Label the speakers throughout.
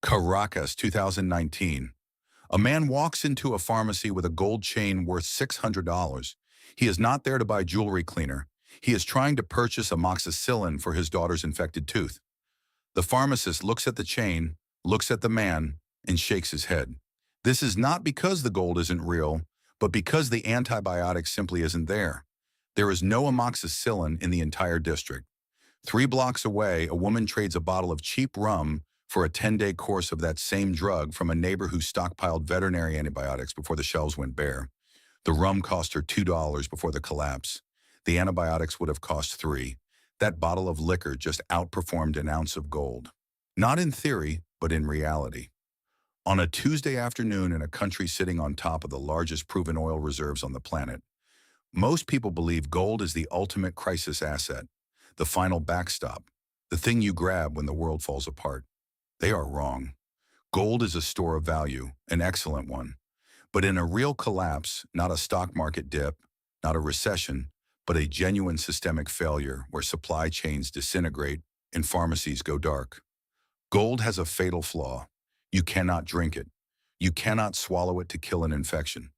Speaker 1: Caracas, 2019. A man walks into a pharmacy with a gold chain worth $600. He is not there to buy jewelry cleaner. He is trying to purchase amoxicillin for his daughter's infected tooth. The pharmacist looks at the chain, looks at the man, and shakes his head. This is not because the gold isn't real, but because the antibiotic simply isn't there. There is no amoxicillin in the entire district. 3 blocks away, a woman trades a bottle of cheap rum for a 10-day course of that same drug from a neighbor who stockpiled veterinary antibiotics before the shelves went bare. The rum cost her $2 before the collapse. The antibiotics would have cost 3. That bottle of liquor just outperformed an ounce of gold. Not in theory, but in reality. On a Tuesday afternoon in a country sitting on top of the largest proven oil reserves on the planet, most people believe gold is the ultimate crisis asset, the final backstop, the thing you grab when the world falls apart. They are wrong. Gold is a store of value, an excellent one. But in a real collapse, not a stock market dip, not a recession, but a genuine systemic failure where supply chains disintegrate and pharmacies go dark. Gold has a fatal flaw. You cannot drink it. You cannot swallow it to kill an infection.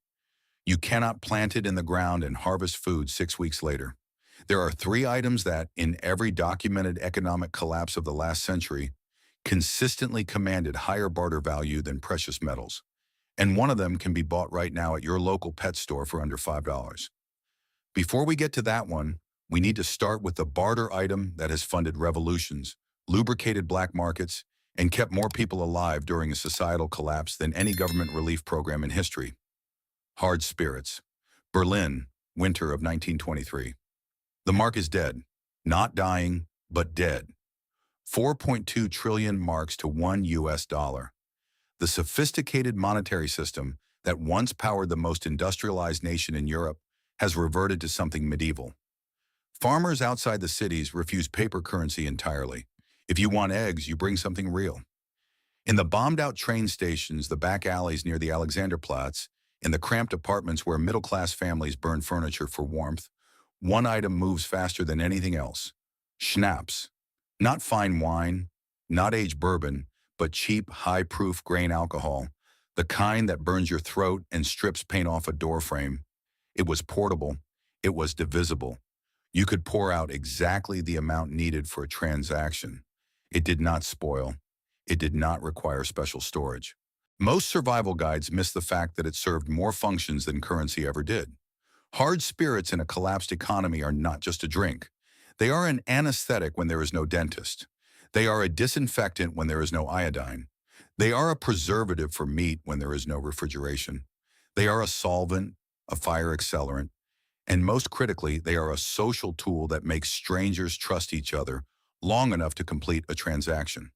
Speaker 1: You cannot plant it in the ground and harvest food 6 weeks later. There are 3 items that, in every documented economic collapse of the last century, consistently commanded higher barter value than precious metals. And one of them can be bought right now at your local pet store for under $5. Before we get to that one, we need to start with the barter item that has funded revolutions, lubricated black markets, and kept more people alive during a societal collapse than any government relief program in history. Hard spirits. Berlin, winter of 1923. The mark is dead. Not dying, but dead. 4.2 trillion marks to $1. The sophisticated monetary system that once powered the most industrialized nation in Europe has reverted to something medieval. Farmers outside the cities refuse paper currency entirely. If you want eggs, you bring something real. In the bombed-out train stations, the back alleys near the Alexanderplatz, in the cramped apartments where middle-class families burn furniture for warmth, one item moves faster than anything else. Schnapps. Not fine wine, not aged bourbon, but cheap, high-proof grain alcohol, the kind that burns your throat and strips paint off a doorframe. It was portable. It was divisible. You could pour out exactly the amount needed for a transaction. It did not spoil. It did not require special storage. Most survival guides miss the fact that it served more functions than currency ever did. Hard spirits in a collapsed economy are not just a drink. They are an anesthetic when there is no dentist. They are a disinfectant when there is no iodine. They are a preservative for meat when there is no refrigeration. They are a solvent, a fire accelerant, and most critically, they are a social tool that makes strangers trust each other long enough to complete a transaction.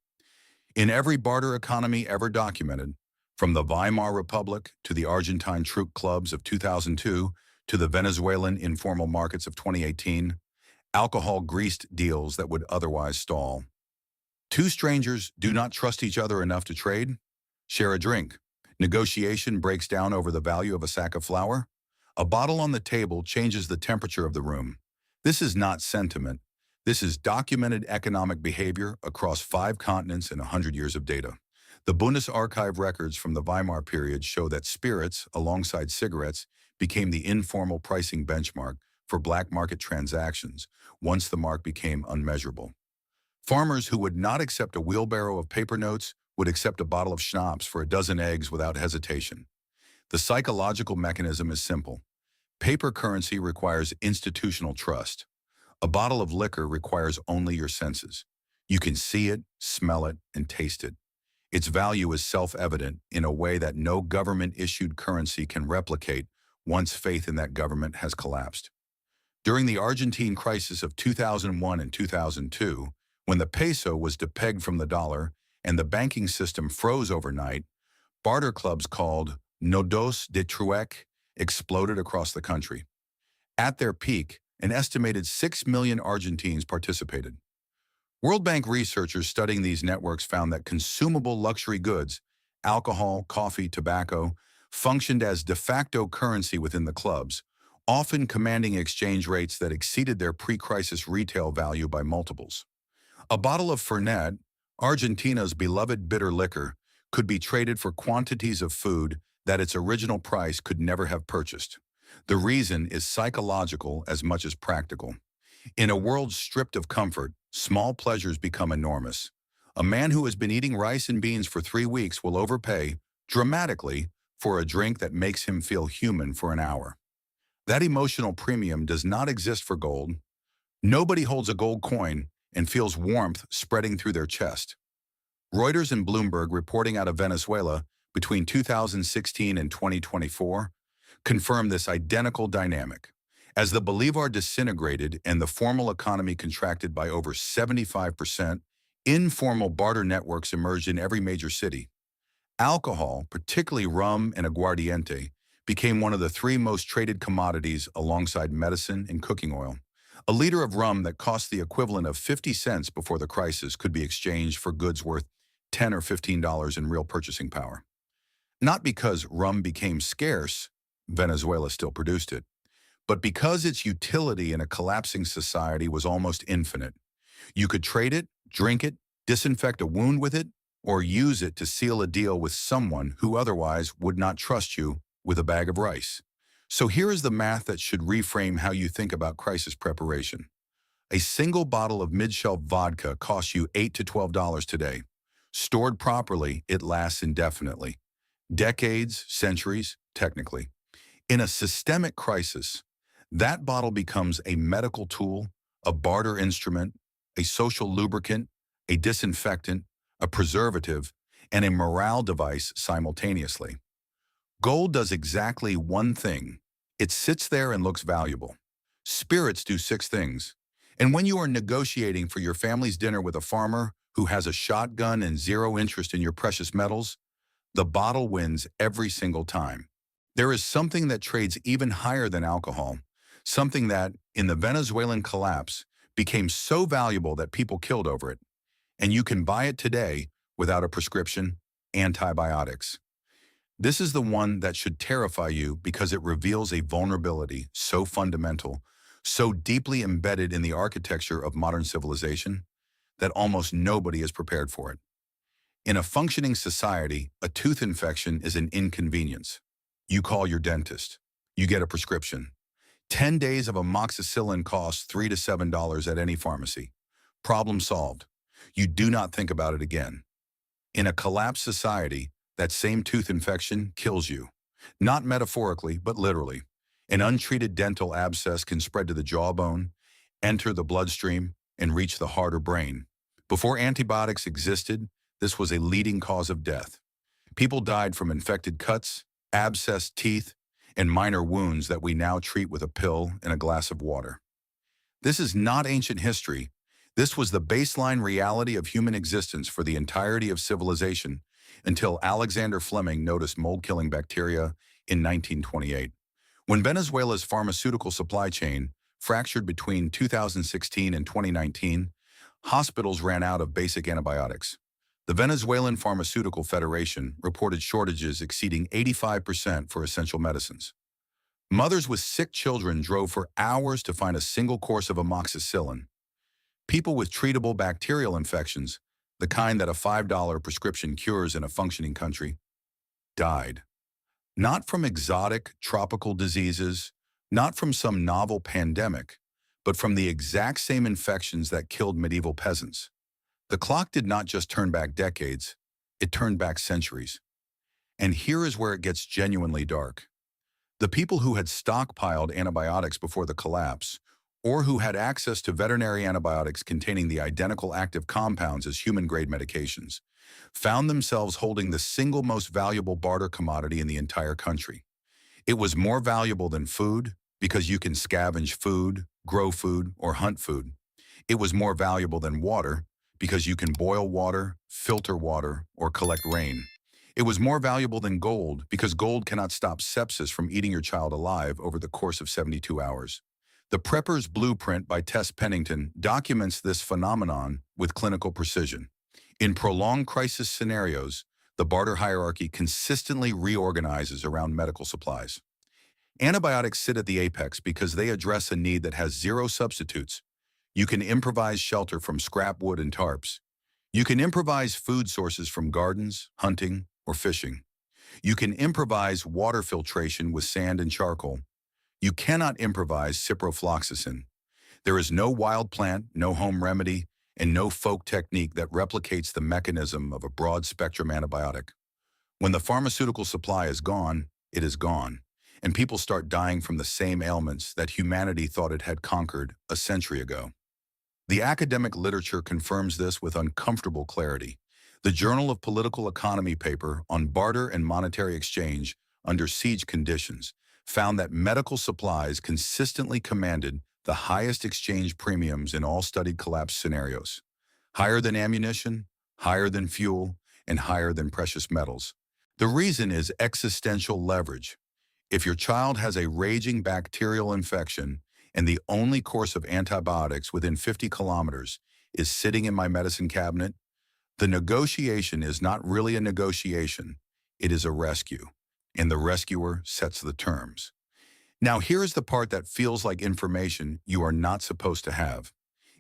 Speaker 1: In every barter economy ever documented, from the Weimar Republic to the Argentine troop clubs of 2002 to the Venezuelan informal markets of 2018, alcohol greased deals that would otherwise stall. 2 strangers do not trust each other enough to trade? Share a drink. Negotiation breaks down over the value of a sack of flour? A bottle on the table changes the temperature of the room. This is not sentiment. This is documented economic behavior across 5 continents and 100 years of data. The Bundesarchiv records from the Weimar period show that spirits, alongside cigarettes, became the informal pricing benchmark for black market transactions once the mark became unmeasurable. Farmers who would not accept a wheelbarrow of paper notes would accept a bottle of schnapps for a dozen eggs without hesitation. The psychological mechanism is simple. Paper currency requires institutional trust. A bottle of liquor requires only your senses. You can see it, smell it, and taste it. Its value is self-evident in a way that no government-issued currency can replicate once faith in that government has collapsed. During the Argentine crisis of 2001 and 2002, when the peso was depegged from the dollar and the banking system froze overnight, barter clubs called nodos de trueque exploded across the country. At their peak, an estimated 6 million Argentines participated. World Bank researchers studying these networks found that consumable luxury goods, alcohol, coffee, tobacco, functioned as de facto currency within the clubs, often commanding exchange rates that exceeded their pre-crisis retail value by multiples. A bottle of Fernet, Argentina's beloved bitter liquor could be traded for quantities of food that its original price could never have purchased. The reason is psychological as much as practical. In a world stripped of comfort, small pleasures become enormous. A man who has been eating rice and beans for 3 weeks will overpay, dramatically, for a drink that makes him feel human for an hour. That emotional premium does not exist for gold. Nobody holds a gold coin and feels warmth spreading through their chest. Reuters and Bloomberg reporting out of Venezuela between 2016 and 2024 confirm this identical dynamic. As the bolivar disintegrated and the formal economy contracted by over 75%, informal barter networks emerged in every major city. Alcohol, particularly rum and aguardiente, became one of the three most traded commodities alongside medicine and cooking oil. A liter of rum that cost the equivalent of 50 cents before the crisis could be exchanged for goods worth $10 or $15 in real purchasing power. Not because rum became scarce, Venezuela still produced it, but because its utility in a collapsing society was almost infinite. You could trade it, drink it, disinfect a wound with it, or use it to seal a deal with someone who otherwise would not trust you with a bag of rice. So here is the math that should reframe how you think about crisis preparation. A single bottle of mid-shelf vodka costs you $8 to $12 today. Stored properly, it lasts indefinitely. Decades, centuries, technically. In a systemic crisis, that bottle becomes a medical tool, a barter instrument, a social lubricant, a disinfectant, a preservative, and a morale device simultaneously. Gold does exactly one thing. It sits there and looks valuable. Spirits do 6 things. And when you are negotiating for your family's dinner with a farmer who has a shotgun and zero interest in your precious metals, the bottle wins every single time. There is something that trades even higher than alcohol, something that, in the Venezuelan collapse, became so valuable that people killed over it. And you can buy it today without a prescription: antibiotics. This is the one that should terrify you because it reveals a vulnerability so fundamental, so deeply embedded in the architecture of modern civilization, that almost nobody is prepared for it. In a functioning society, a tooth infection is an inconvenience. You call your dentist. You get a prescription. 10 days of amoxicillin costs $3 to $7 at any pharmacy. Problem solved. You do not think about it again. In a collapsed society, that same tooth infection kills you. Not metaphorically, but literally. An untreated dental abscess can spread to the jawbone, enter the bloodstream, and reach the heart or brain. Before antibiotics existed, this was a leading cause of death. People died from infected cuts, abscessed teeth, and minor wounds that we now treat with a pill and a glass of water. This is not ancient history. This was the baseline reality of human existence for the entirety of civilization until Alexander Fleming noticed mold-killing bacteria in 1928. When Venezuela's pharmaceutical supply chain fractured between 2016 and 2019, hospitals ran out of basic antibiotics. The Venezuelan Pharmaceutical Federation reported shortages exceeding 85% for essential medicines. Mothers with sick children drove for hours to find a single course of amoxicillin. People with treatable bacterial infections, the kind that a $5 prescription cures in a functioning country, died. Not from exotic tropical diseases, not from some novel pandemic, but from the exact same infections that killed medieval peasants. The clock did not just turn back decades, it turned back centuries. And here is where it gets genuinely dark. The people who had stockpiled antibiotics before the collapse, or who had access to veterinary antibiotics containing the identical active compounds as human-grade medications, found themselves holding the single most valuable barter commodity in the entire country. It was more valuable than food because you can scavenge food, grow food, or hunt food. It was more valuable than water because you can boil water, filter water, or collect rain. It was more valuable than gold because gold cannot stop sepsis from eating your child alive over the course of 72 hours. The Prepper's Blueprint by Tess Pennington documents this phenomenon with clinical precision. In prolonged crisis scenarios, the barter hierarchy consistently reorganizes around medical supplies. Antibiotics sit at the apex because they address a need that has zero substitutes. You can improvise shelter from scrap wood and tarps. You can improvise food sources from gardens, hunting, or fishing. You can improvise water filtration with sand and charcoal. You cannot improvise ciprofloxacin. There is no wild plant, no home remedy, and no folk technique that replicates the mechanism of a broad-spectrum antibiotic. When the pharmaceutical supply is gone, it is gone, and people start dying from the same ailments that humanity thought it had conquered a century ago. The academic literature confirms this with uncomfortable clarity. The Journal of Political Economy paper on barter and monetary exchange under siege conditions found that medical supplies consistently commanded the highest exchange premiums in all studied collapse scenarios. Higher than ammunition, higher than fuel, and higher than precious metals. The reason is existential leverage. If your child has a raging bacterial infection and the only course of antibiotics within 50 kilometers is sitting in my medicine cabinet, the negotiation is not really a negotiation, it is a rescue, and the rescuer sets the terms. Now here's the part that feels like information you are not supposed to have.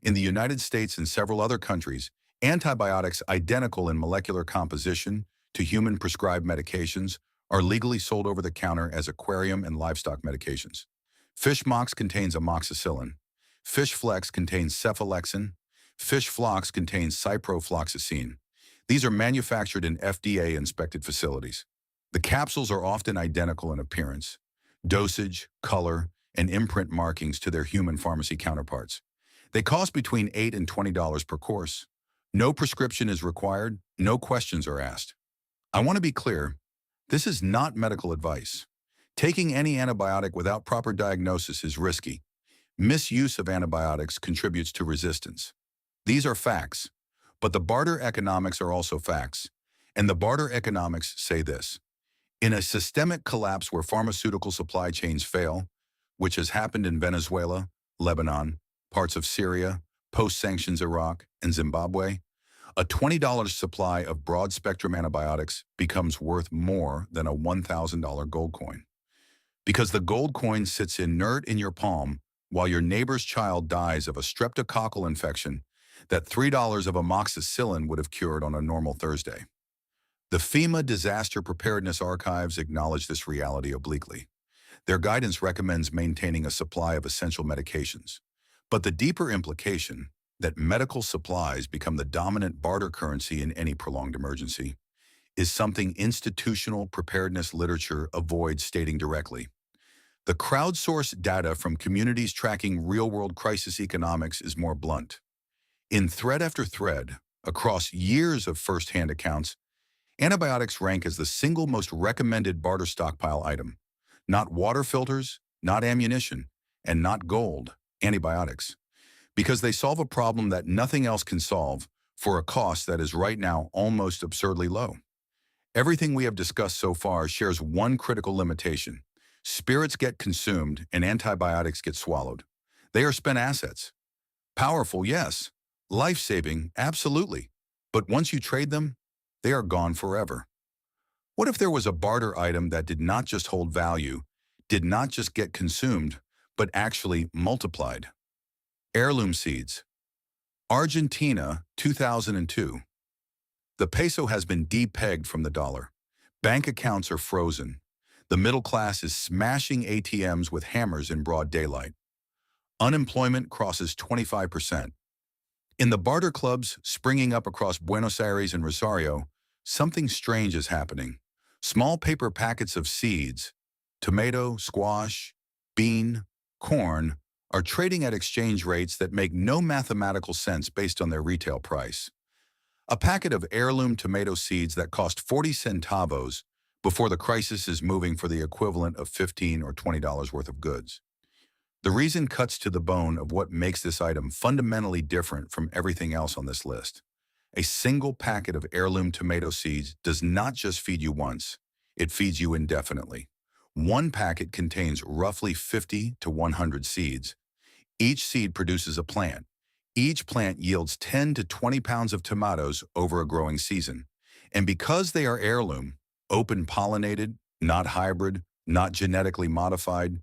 Speaker 1: In the United States and several other countries, antibiotics identical in molecular composition to human prescribed medications are legally sold over the counter as aquarium and livestock medications. Fish Mox contains amoxicillin. Fish Flex contains cephalexin. Fish Flox contains ciprofloxacin. These are manufactured in FDA-inspected facilities. The capsules are often identical in appearance, dosage, color, and imprint markings to their human pharmacy counterparts. They cost between $8 and $20 per course. No prescription is required, no questions are asked. I want to be clear, this is not medical advice. Taking any antibiotic without proper diagnosis is risky. Misuse of antibiotics contributes to resistance. These are facts, but the barter economics are also facts. And the barter economics say this: in a systemic collapse where pharmaceutical supply chains fail, which has happened in Venezuela, Lebanon, parts of Syria, post-sanctions Iraq, and Zimbabwe, a $20 supply of broad-spectrum antibiotics becomes worth more than a $1,000 gold coin. Because the gold coin sits inert in your palm while your neighbor's child dies of a streptococcal infection that $3 of amoxicillin would have cured on a normal Thursday. The FEMA Disaster Preparedness Archives acknowledge this reality obliquely. Their guidance recommends maintaining a supply of essential medications. But the deeper implication, that medical supplies become the dominant barter currency in any prolonged emergency, is something institutional preparedness literature avoids stating directly. The crowdsourced data from communities tracking real-world crisis economics is more blunt. In thread after thread, across years of first-hand accounts, antibiotics rank as the single most recommended barter stockpile item. Not water filters, not ammunition, and not gold, antibiotics. Because they solve a problem that nothing else can solve for a cost that is right now almost absurdly low. Everything we have discussed so far shares one critical limitation. Spirits get consumed and antibiotics get swallowed. They are spent assets. Powerful, yes. Life-saving, absolutely. But once you trade them, they are gone forever. What if there was a barter item that did not just hold value, did not just get consumed, but actually multiplied? Heirloom seeds. Argentina, 2002. The peso has been depegged from the dollar. Bank accounts are frozen. The middle class is smashing ATMs with hammers in broad daylight. Unemployment crosses 25%. In the barter clubs springing up across Buenos Aires and Rosario, something strange is happening. Small paper packets of seeds, tomato, squash, bean, corn, are trading at exchange rates that make no mathematical sense based on their retail price. A packet of heirloom tomato seeds that cost 40 centavos before the crisis is moving for the equivalent of $15 or $20 worth of goods. The reason cuts to the bone of what makes this item fundamentally different from everything else on this list. A single packet of heirloom tomato seeds does not just feed you once, it feeds you indefinitely. One packet contains roughly 50 to 100 seeds. Each seed produces a plant. Each plant yields 10 to 20 pounds of tomatoes over a growing season. And because they are heirloom, open-pollinated, not hybrid, not genetically modified,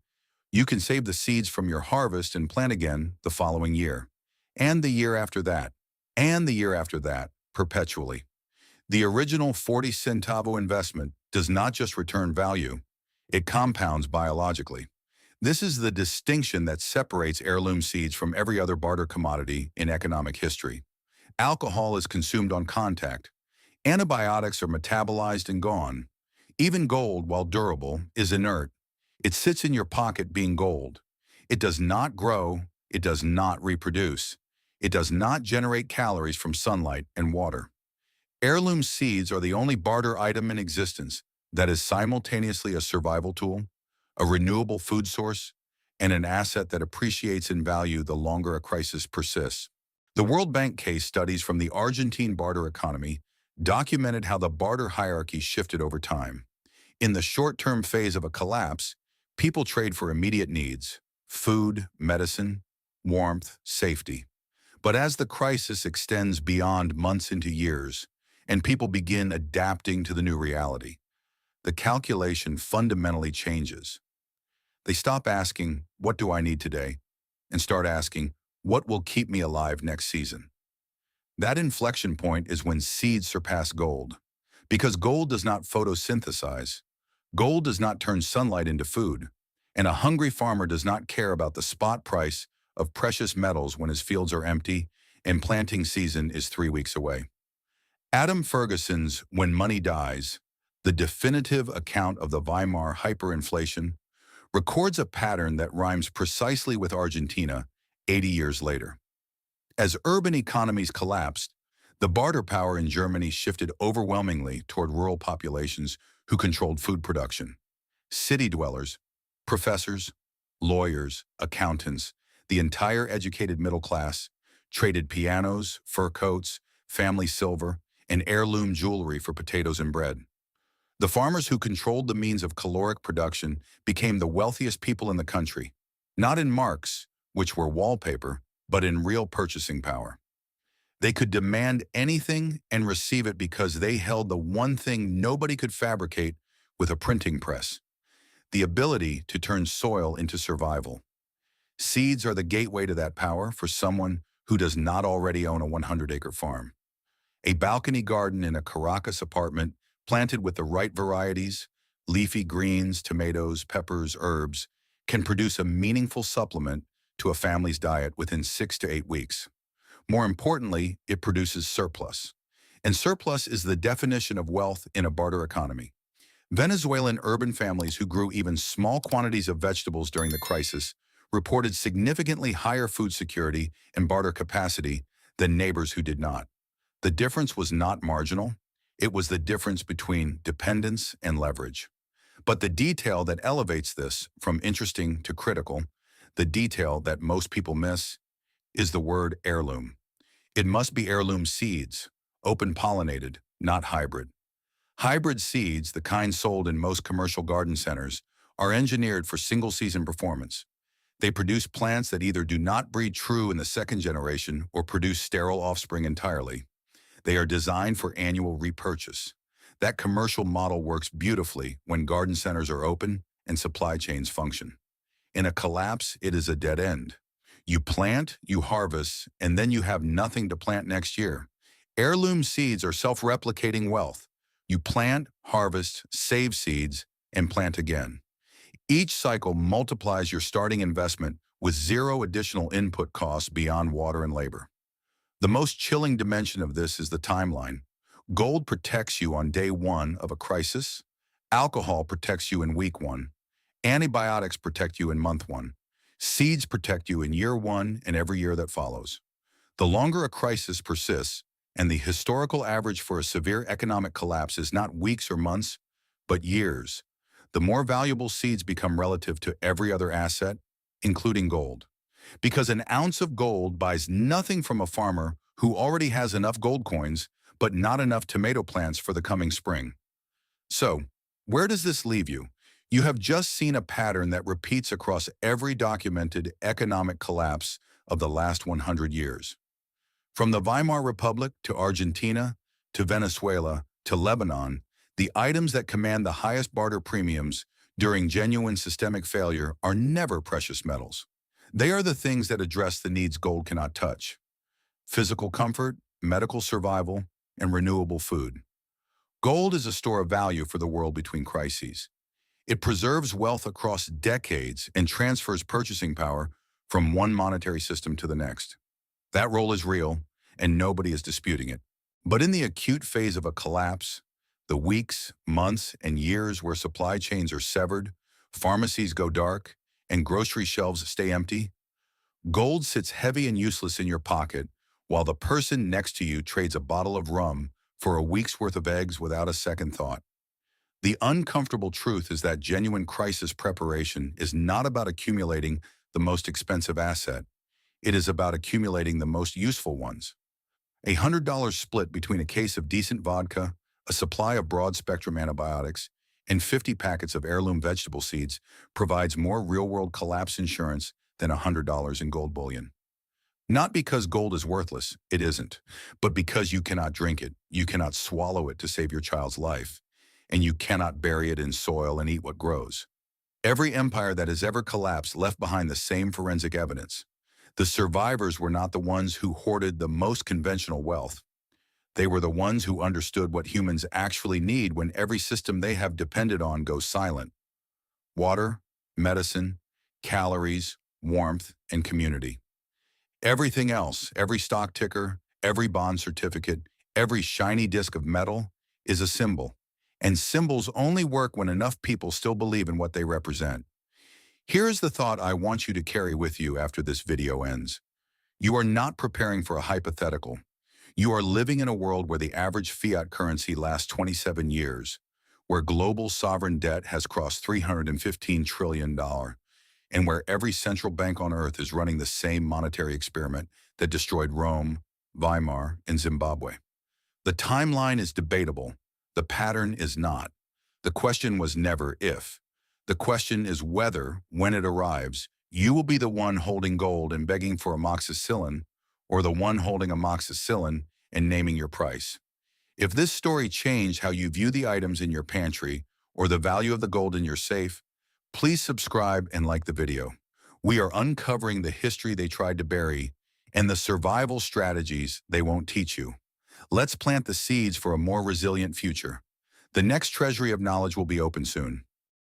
Speaker 1: you can save the seeds from your harvest and plant again the following year, and the year after that, and the year after that, perpetually. The original 40 centavo investment does not just return value, it compounds biologically. This is the distinction that separates heirloom seeds from every other barter commodity in economic history. Alcohol is consumed on contact. Antibiotics are metabolized and gone. Even gold, while durable, is inert. It sits in your pocket being gold. It does not grow. It does not reproduce. It does not generate calories from sunlight and water. Heirloom seeds are the only barter item in existence that is simultaneously a survival tool, a renewable food source, and an asset that appreciates in value the longer a crisis persists. The World Bank case studies from the Argentine barter economy documented how the barter hierarchy shifted over time. In the short-term phase of a collapse, people trade for immediate needs: food, medicine, warmth, safety. But as the crisis extends beyond months into years, and people begin adapting to the new reality, the calculation fundamentally changes. They stop asking, "What do I need today?" and start asking, "What will keep me alive next season?" That inflection point is when seeds surpass gold. Because gold does not photosynthesize, gold does not turn sunlight into food, and a hungry farmer does not care about the spot price of precious metals when his fields are empty and planting season is 3 weeks away. Adam Ferguson's When Money Dies, the definitive account of the Weimar hyperinflation, records a pattern that rhymes precisely with Argentina 80 years later. As urban economies collapsed, the barter power in Germany shifted overwhelmingly toward rural populations who controlled food production. City dwellers, professors, lawyers, accountants, the entire educated middle class traded pianos, fur coats, family silver, and heirloom jewelry for potatoes and bread. The farmers who controlled the means of caloric production became the wealthiest people in the country, not in marks, which were wallpaper, but in real purchasing power. They could demand anything and receive it because they held the one thing nobody could fabricate with a printing press: the ability to turn soil into survival. Seeds are the gateway to that power for someone who does not already own a 100-acre farm. A balcony garden in a Caracas apartment planted with the right varieties, leafy greens, tomatoes, peppers, herbs, can produce a meaningful supplement to a family's diet within 6 to 8 weeks. More importantly, it produces surplus. And surplus is the definition of wealth in a barter economy. Venezuelan urban families who grew even small quantities of vegetables during the crisis reported significantly higher food security and barter capacity than neighbors who did not. The difference was not marginal. It was the difference between dependence and leverage. But the detail that elevates this from interesting to critical, the detail that most people miss, is the word heirloom. It must be heirloom seeds, open-pollinated, not hybrid. Hybrid seeds, the kind sold in most commercial garden centers, are engineered for single-season performance. They produce plants that either do not breed true in the second generation or produce sterile offspring entirely. They are designed for annual repurchase. That commercial model works beautifully when garden centers are open and supply chains function. In a collapse, it is a dead end. You plant, you harvest, and then you have nothing to plant next year. Heirloom seeds are self-replicating wealth. You plant, harvest, save seeds, and plant again. Each cycle multiplies your starting investment with zero additional input costs beyond water and labor. The most chilling dimension of this is the timeline. Gold protects you on day one of a crisis. Alcohol protects you in week one. Antibiotics protect you in month one. Seeds protect you in year one and every year that follows. The longer a crisis persists, and the historical average for a severe economic collapse is not weeks or months, but years, the more valuable seeds become relative to every other asset, including gold. Because an ounce of gold buys nothing from a farmer who already has enough gold coins, but not enough tomato plants for the coming spring. So, where does this leave you? You have just seen a pattern that repeats across every documented economic collapse of the last 100 years. From the Weimar Republic to Argentina, to Venezuela, to Lebanon, the items that command the highest barter premiums during genuine systemic failure are never precious metals. They are the things that address the needs gold cannot touch: physical comfort, medical survival, and renewable food. Gold is a store of value for the world between crises. It preserves wealth across decades and transfers purchasing power from one monetary system to the next. That role is real, and nobody is disputing it. But in the acute phase of a collapse, the weeks, months, and years where supply chains are severed, pharmacies go dark, and grocery shelves stay empty, gold sits heavy and useless in your pocket while the person next to you trades a bottle of rum for a week's worth of eggs without a second thought. The uncomfortable truth is that genuine crisis preparation is not about accumulating the most expensive asset. It is about accumulating the most useful ones. $100 split between a case of decent vodka, a supply of broad-spectrum antibiotics, and 50 packets of heirloom vegetable seeds provides more real-world collapse insurance than $100 in gold bullion. Not because gold is worthless, it isn't, but because you cannot drink it, you cannot swallow it to save your child's life, and you cannot bury it in soil and eat what grows. Every empire that has ever collapsed left behind the same forensic evidence. The survivors were not the ones who hoarded the most conventional wealth. They were the ones who understood what humans actually need when every system they have depended on goes silent. Water, medicine, calories, warmth, and community. Everything else, every stock ticker, every bond certificate, every shiny disk of metal, is a symbol. And symbols only work when enough people still believe in what they represent. Here is the thought I want you to carry with you after this video ends. You are not preparing for a hypothetical. You are living in a world where the average fiat currency lasts 27 years, where global sovereign debt has crossed $315 trillion, and where every central bank on earth is running the same monetary experiment that destroyed Rome, Weimar, and Zimbabwe. The timeline is debatable. The pattern is not. The question was never if. The question is whether, when it arrives, you will be the one holding gold and begging for amoxicillin, or the one holding amoxicillin and naming your price. If this story changed how you view the items in your pantry or the value of the gold in your safe, please subscribe and like the video. We are uncovering the history they tried to bury and the survival strategies they won't teach you. Let's plant the seeds for a more resilient future. The next treasury of knowledge will be open soon.